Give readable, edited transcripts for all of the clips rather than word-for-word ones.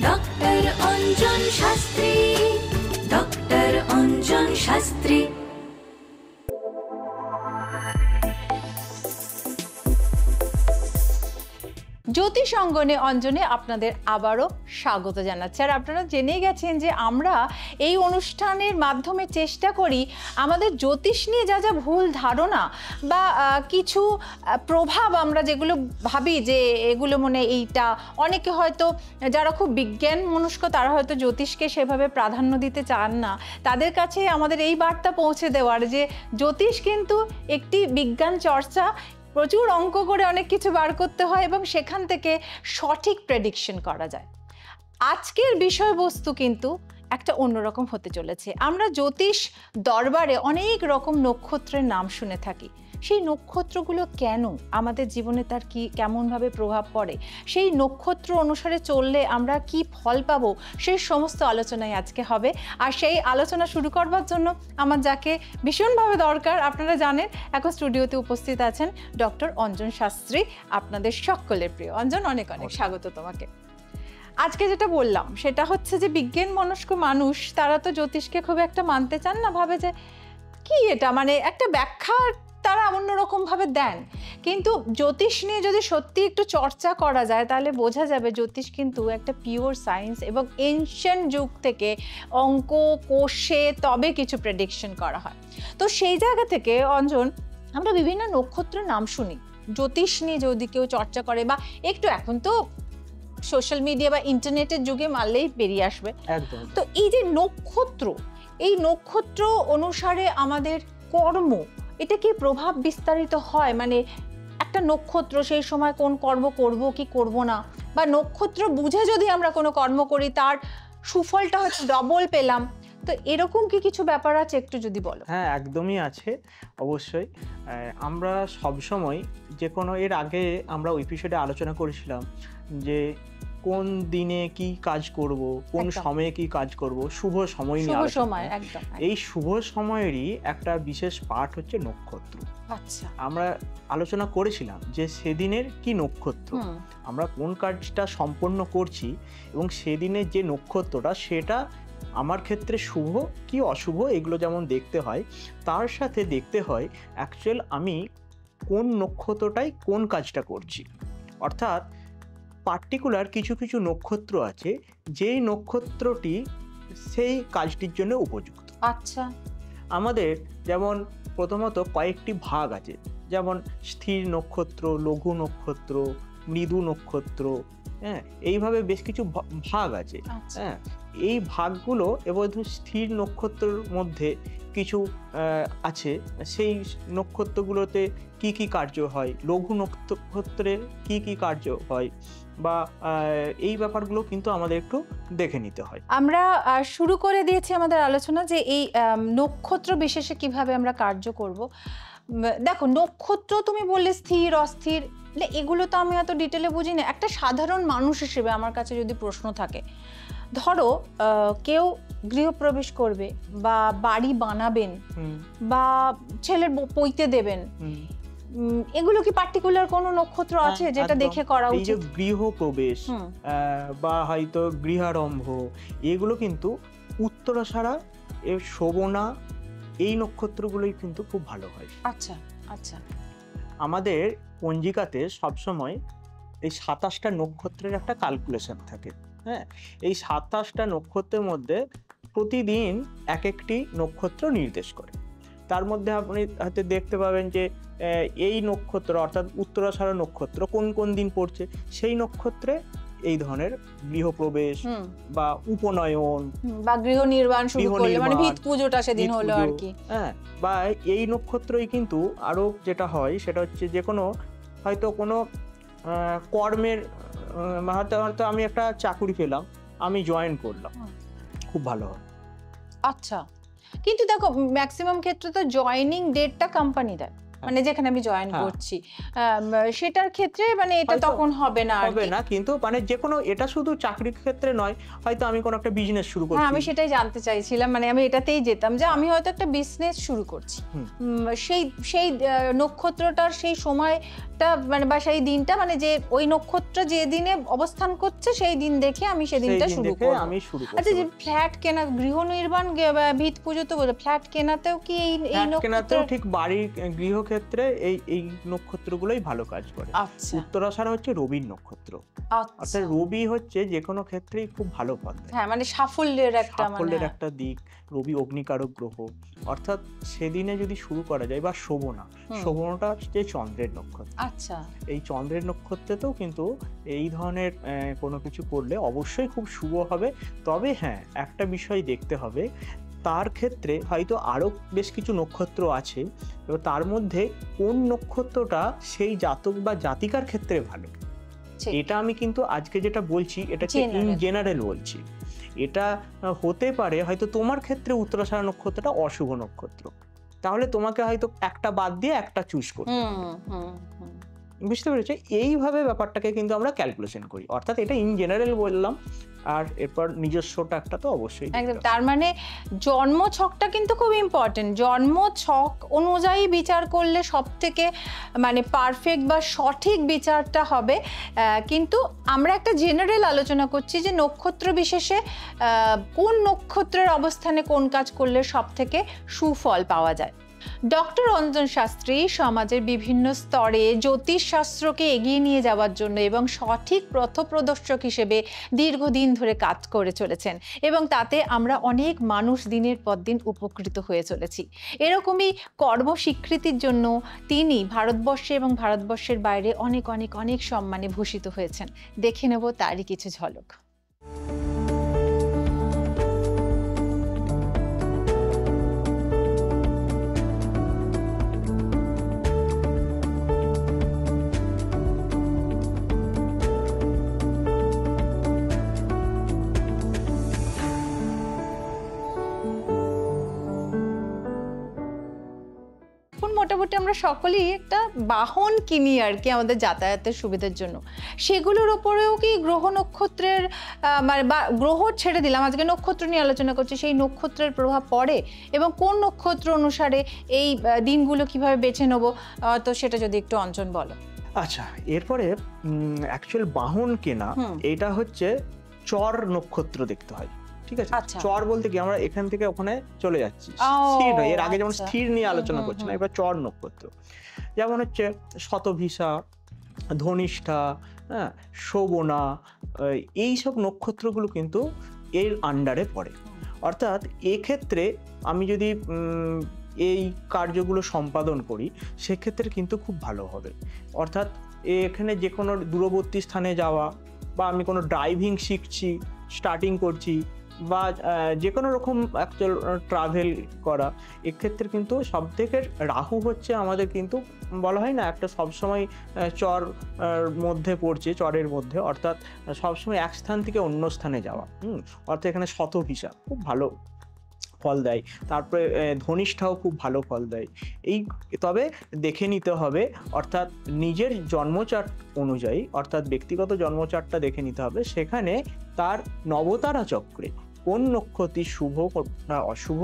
Doctor Anjan Shastri, doctor Anjan Shastri. জ্যোতিষ অঙ্গনে অঞ্জনে আপনাদের আবারও স্বাগত জানাচ্ছি। আর আপনারা জেনেই গেছেন যে আমরা এই অনুষ্ঠানের মাধ্যমে চেষ্টা করি আমাদের জ্যোতিষ নিয়ে যা যা ভুল ধারণা বা কিছু প্রভাব আমরা যেগুলো ভাবি যে এগুলো মনে এইটা, অনেকে হয়তো যারা খুব বিজ্ঞান মনস্ক তারা হয়তো জ্যোতিষকে সেভাবে প্রাধান্য দিতে চান না, তাদের কাছে আমাদের এই বার্তা পৌঁছে দেওয়ার যে জ্যোতিষ কিন্তু একটি বিজ্ঞান চর্চা, প্রচুর অঙ্ক করে অনেক কিছু বার করতে হয় এবং সেখান থেকে সঠিক প্রেডিকশন করা যায়। আজকের বিষয়বস্তু কিন্তু একটা অন্যরকম হতে চলেছে। আমরা জ্যোতিষ দরবারে অনেক রকম নক্ষত্রের নাম শুনে থাকি। সেই নক্ষত্রগুলো কেন আমাদের জীবনে তার কেমনভাবে প্রভাব পড়ে, সেই নক্ষত্র অনুসারে চললে আমরা কি ফল পাবো, সেই সমস্ত আলোচনাই আজকে হবে। আর সেই আলোচনা শুরু করবার জন্য আমার যাকে ভীষণভাবে দরকার, আপনারা জানেন এখন স্টুডিওতে উপস্থিত আছেন ডক্টর অঞ্জন শাস্ত্রী, আপনাদের সকলের প্রিয়। অঞ্জন, অনেক অনেক স্বাগত তোমাকে। আজকে যেটা বললাম সেটা হচ্ছে যে বিজ্ঞান মনস্ক মানুষ তারা তো জ্যোতিষকে খুব একটা মানতে চান না, ভাবে যে কি এটা, মানে একটা ব্যাখ্যা তারা অন্যরকম ভাবে দেন। কিন্তু জ্যোতিষ নিয়ে যদি সত্যি একটু চর্চা করা যায় তাহলে বোঝা যাবে জ্যোতিষ কিন্তু একটা পিওর সায়েন্স এবং এনশিয়েন্ট যুগ থেকে অঙ্ক কোষে তবে কিছু প্রেডিকশন করা হয়। তো সেই জায়গা থেকে অঞ্জন, আমরা বিভিন্ন নক্ষত্রের নাম শুনি, জ্যোতিষ নিয়ে যদি কেউ চর্চা করে বা একটু, এখন তো সোশ্যাল মিডিয়া বা ইন্টারনেটের যুগে মারলেই বেরিয়ে আসবে। তো এই যে নক্ষত্র, এই নক্ষত্র অনুসারে আমাদের কর্ম, এটা কি প্রভাব বিস্তারিত হয়? মানে একটা নক্ষত্র সেই সময় কোন কর্ম করব কি করব না, বা নক্ষত্র বুঝে যদি আমরা কোনো কর্ম করি তার সুফলটা হচ্ছে ডবল পেলাম, তো এরকম কি কিছু ব্যাপার আছে, একটু যদি বলো। হ্যাঁ, একদমই আছে, অবশ্যই। আমরা সবসময় যে কোনো, এর আগে আমরা এপিসোডে আলোচনা করেছিলাম যে কোন দিনে কি কাজ করব, কোন সময়ে কি কাজ করব, শুভ সময় নিয়ে আলোচনা। এই শুভ সময়েরই একটা বিশেষ পার্ট হচ্ছে নক্ষত্র। আচ্ছা, আমরা আলোচনা করেছিলাম যে সেদিনের কি নক্ষত্র, আমরা কোন কাজটা সম্পন্ন করছি এবং সেদিনের যে নক্ষত্রটা সেটা আমার ক্ষেত্রে শুভ কি অশুভ এগুলো যেমন দেখতে হয়, তার সাথে দেখতে হয় অ্যাকচুয়াল আমি কোন নক্ষত্রটাই কোন কাজটা করছি। অর্থাৎ পার্টিকুলার কিছু কিছু নক্ষত্র আছে যেই নক্ষত্রটি সেই কাজটির জন্য উপযুক্ত। আচ্ছা, আমাদের যেমন প্রথমত কয়েকটি ভাগ আছে, যেমন স্থির নক্ষত্র, লঘু নক্ষত্র, মৃদু নক্ষত্র, হ্যাঁ, এইভাবে বেশ কিছু ভাগ আছে। হ্যাঁ, এই ভাগগুলো এবং স্থির নক্ষত্রের মধ্যে কিছু আছে, সেই নক্ষত্রগুলোতে কি কি কার্য হয়, লঘু নক্ষত্রের কি কি কার্য হয়, বা এই ব্যাপারগুলো কিন্তু আমাদের একটু দেখে নিতে হয়। আমরা শুরু করে দিয়েছি আমাদের আলোচনা যে এই নক্ষত্র বিশেষে কিভাবে আমরা কার্য করব। দেখো, নক্ষত্র তুমি বললে স্থির অস্থির, এগুলো তো আমি এত ডিটেলে বুঝি না। একটা সাধারণ মানুষ হিসেবে আমার কাছে যদি প্রশ্ন থাকে, ধরো কেউ গৃহপ্রবেশ করবে বা বাড়ি বানাবেন বা ছেলের পৈতে দেবেন, এগুলো কি পার্টিকুলার কোনো নক্ষত্র আছে যেটা দেখে করা উচিত? এই যে গৃহপ্রবেশ বা হয়তো গৃহারম্ভ, এগুলো কিন্তু উত্তরাষাঢ়া, শোভনা, এই নক্ষত্রগুলোই কিন্তু খুব ভালো হয়। আচ্ছা আচ্ছা, আমাদের পঞ্জিকাতে সবসময় এই 27টা নক্ষত্রের একটা ক্যালকুলেশন থাকে। হ্যাঁ, এই 27টা নক্ষত্রের মধ্যে প্রতিদিন এক একটি নক্ষত্র নির্দেশ করে। তার মধ্যে আপনি হয়তো দেখতে পাবেন যে এই নক্ষত্র অর্থাৎ উত্তরাষাঢ়া নক্ষত্র কোন কোন দিন পড়ছে, সেই নক্ষত্রে এই ধরনের গৃহপ্রবেশ বা উপনয়ন বা গৃহ নির্মাণ শুরু করলে, মানে ভিত পূজোটা সেদিন হলো আর কি। হ্যাঁ, বা এই নক্ষত্রই কিন্তু আরো যেটা হয় সেটা হচ্ছে যে কোনো হয়তো কোনো কর্মের, হয়তো আমি একটা চাকুরি পেলাম, আমি জয়েন করলাম, খুব ভালো হয়। আচ্ছা, কিন্তু দেখো ম্যাক্সিমাম ক্ষেত্রে তো জয়েনিং ডেটটা কোম্পানি দেয়, মানে যেখানে আমি জয়েন করছি, সেটার ক্ষেত্রে মানে এটা তখন হবে না, হবে না। কিন্তু মানে যে কোনো, এটা শুধু চাকরির ক্ষেত্রে নয়, হয়তো আমি কোনো একটা বিজনেস শুরু করছি। আমি সেটাই জানতে চাইছিলাম, মানে আমি এটাতেই যেতাম যে আমি হয়তো একটা বিজনেস শুরু করছি, সেই সেই নক্ষত্রটার সেই সময়টা মানে বা সেই দিনটা, মানে যে ওই নক্ষত্র যে দিনে অবস্থান করছে সেই দিন দেখে আমি সেদিনটা শুরু করব। আচ্ছা, যে ফ্ল্যাট কেনা, গৃহ নির্মাণ, ভিত পুজো তো বলে, ফ্ল্যাট কেনাতেও কি এই নক্ষত্রটাও ঠিক বাড়ির গৃহ ক্ষেত্রে এই নক্ষত্রগুলোই ভালো কাজ করে। আচ্ছা, উত্তরাষাঢ়া হচ্ছে রবির নক্ষত্র। অর্থাৎ রবি হচ্ছে যে কোনো ক্ষেত্রেই খুব ভালো ফল দেয়। হ্যাঁ, মানে সাফল্যের একটা দিক। রবি অগ্নিকারক গ্রহ, অর্থাৎ সেদিনে যদি শুরু করা যায়, বা শোভনাটা হচ্ছে চন্দ্রের নক্ষত্র। আচ্ছা, এই চন্দ্রের নক্ষত্রেতেও কিন্তু এই ধরনের কোনো কিছু করলে অবশ্যই খুব শুভ হবে। তবে হ্যাঁ, একটা বিষয় দেখতে হবে, তার ক্ষেত্রে হয়তো আরো বেশ কিছু নক্ষত্র আছে, এবার তার মধ্যে কোন নক্ষত্রটা সেই জাতক বা জাতিকার ক্ষেত্রে ভালো, এটা আমি কিন্তু আজকে যেটা বলছি এটা ইন জেনারেল বলছি। এটা হতে পারে হয়তো তোমার ক্ষেত্রে উত্তরাষাঢ়া নক্ষত্রটা অশুভ নক্ষত্র, তাহলে তোমাকে হয়তো একটা বাদ দিয়ে একটা চুজ করতে হবে। বুঝতে পেরেছো? এইভাবে ব্যাপারটাকে কিন্তু আমরা ক্যালকুলেশন করি, অর্থাৎ এটা ইন জেনারেল বললাম, আর এরপর নিজস্বটা একটা তো অবশ্যই। একদম। তার মানে জন্ম ছকটা কিন্তু খুব ইম্পর্টেন্ট। জন্ম ছক অনুযায়ী বিচার করলে সব থেকে মানে পারফেক্ট বা সঠিক বিচারটা হবে। কিন্তু আমরা একটা জেনারেল আলোচনা করছি যে নক্ষত্র বিশেষে কোন নক্ষত্রের অবস্থানে কোন কাজ করলে সব থেকে সুফল পাওয়া যায়। ডক্টর অঞ্জন শাস্ত্রী সমাজের বিভিন্ন স্তরে জ্যোতিষ শাস্ত্রকে এগিয়ে নিয়ে যাওয়ার জন্য এবং সঠিক পথপ্রদর্শক হিসেবে দীর্ঘদিন ধরে কাজ করে চলেছেন, এবং তাতে আমরা অনেক মানুষ দিনের পর দিন উপকৃত হয়ে চলেছি। এরকমই কর্মস্বীকৃতির জন্য তিনি ভারতবর্ষে এবং ভারতবর্ষের বাইরে অনেক অনেক অনেক সম্মানে ভূষিত হয়েছেন। দেখে নেব তারই কিছু ঝলক। মোটামুটি আমরা সকলেই একটা বাহন কিনি আর কি আমাদের যাতায়াতের সুবিধার জন্য। সেগুলোর ওপরেও কি গ্রহ নক্ষত্রের মানে বা গ্রহ ছেড়ে দিলাম, আজকে নক্ষত্র নিয়ে আলোচনা করছি, সেই নক্ষত্রের প্রভাব পড়ে, এবং কোন নক্ষত্র অনুসারে এই দিনগুলো কিভাবে বেছে নেব, তো সেটা যদি একটু অঞ্জন বলো। আচ্ছা, এরপরে অ্যাকচুয়াল বাহন কেনা, এটা হচ্ছে চর নক্ষত্র দেখতে হয়। ঠিক আছে? চর বলতে কি, আমরা এখান থেকে ওখানে চলে যাচ্ছি, স্থির নয়। এর আগে যেমন স্থির নিয়ে আলোচনা করছিলাম, এবার চর নক্ষত্র যেমন হচ্ছে শতভিষা, ধনিষ্ঠা, শোভনা, এইসব নক্ষত্রগুলো কিন্তু এর আন্ডারে পড়ে। অর্থাৎ এক্ষেত্রে আমি যদি এই কার্যগুলো সম্পাদন করি, সেক্ষেত্রে কিন্তু খুব ভালো হবে। অর্থাৎ এখানে যে কোনো দূরবর্তী স্থানে যাওয়া, বা আমি কোনো ড্রাইভিং শিখছি, স্টার্টিং করছি, বা যে কোনো রকম অ্যাকচুয়াল ট্রাভেল করা, এক্ষেত্রে কিন্তু সব থেকে রাহু হচ্ছে আমাদের, কিন্তু বলা হয় না একটা সবসময় চর মধ্যে পড়ছে, চরের মধ্যে, অর্থাৎ সবসময় এক স্থান থেকে অন্য স্থানে যাওয়া। অর্থাৎ এখানে শতভিষা খুব ভালো ফল দেয়, তারপরে ধনিষ্ঠাও খুব ভালো ফল দেয়। তবে দেখে নিতে হবে, অর্থাৎ নিজের জন্মচার্ট অনুযায়ী, অর্থাৎ ব্যক্তিগত জন্মচার্টটা দেখে নিতে হবে, সেখানে তার নবতারা চক্রে কোন নক্ষত্র শুভ না অশুভ,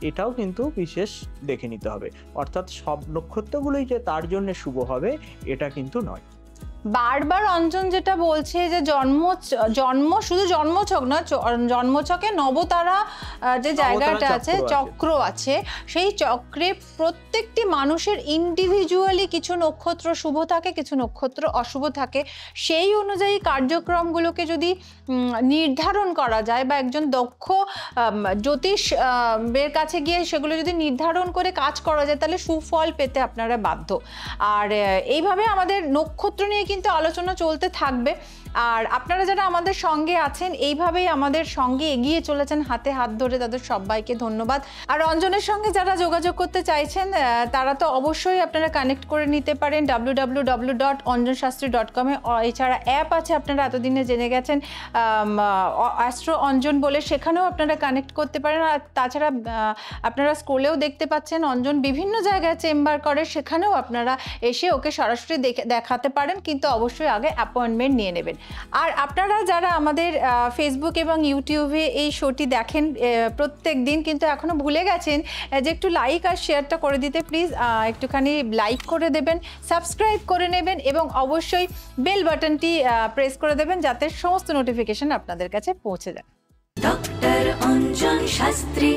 এটাও কিন্তু বিশেষ দেখে নিতে হবে। অর্থাৎ সব নক্ষত্রগুলোই যে তার জন্য শুভ হবে এটা কিন্তু নয়। বারবার অঞ্জন যেটা বলছে যে জন্ম শুধু জন্মছক না, জন্মছকে নবতারা যে জায়গাটা আছে, চক্র আছে, সেই চক্রে প্রত্যেকটি মানুষের ইন্ডিভিজুয়ালি কিছু নক্ষত্র শুভ থাকে, কিছু নক্ষত্র অশুভ থাকে। সেই অনুযায়ী কার্যক্রমগুলোকে যদি নির্ধারণ করা যায়, বা একজন দক্ষ জ্যোতিষ এর কাছে গিয়ে সেগুলো যদি নির্ধারণ করে কাজ করা যায়, তাহলে সুফল পেতে আপনারা বাধ্য। আর এইভাবে আমাদের নক্ষত্র নিয়ে কিন্তু আলোচনা চলতে থাকবে। আর আপনারা যারা আমাদের সঙ্গে আছেন, এইভাবেই আমাদের সঙ্গে এগিয়ে চলেছেন হাতে হাত ধরে, তাদের সবাইকে ধন্যবাদ। আর অঞ্জনের সঙ্গে যারা যোগাযোগ করতে চাইছেন তারা তো অবশ্যই আপনারা কানেক্ট করে নিতে পারেন www.anjanshastri.com এ। এছাড়া অ্যাপ আছে, আপনারা এতদিনে জেনে গেছেন অ্যাস্ট্রো অঞ্জন বলে, সেখানেও আপনারা কানেক্ট করতে পারেন। আর তাছাড়া আপনারা স্কুলেও দেখতে পাচ্ছেন অঞ্জন বিভিন্ন জায়গায় চেম্বার করে, সেখানেও আপনারা এসে ওকে সরাসরি দেখাতে পারেন, কিন্তু অবশ্যই আগে অ্যাপয়েন্টমেন্ট নিয়ে নেবেন। আর আপনারা যারা আমাদের ফেসবুক এবং ইউটিউবে এই শোটি দেখেন প্রত্যেক দিন, কিন্তু এখনো ভুলে গেছেন যে একটু লাইক আর শেয়ারটা করে দিতে, প্লিজ একটুখানি লাইক করে দেবেন, সাবস্ক্রাইব করে নেবেন এবং অবশ্যই বেল বাটনটি প্রেস করে দেবেন যাতে সমস্ত নোটিফিকেশন আপনাদের কাছে পৌঁছে যায়। ডক্টর অঞ্জন শাস্ত্রী।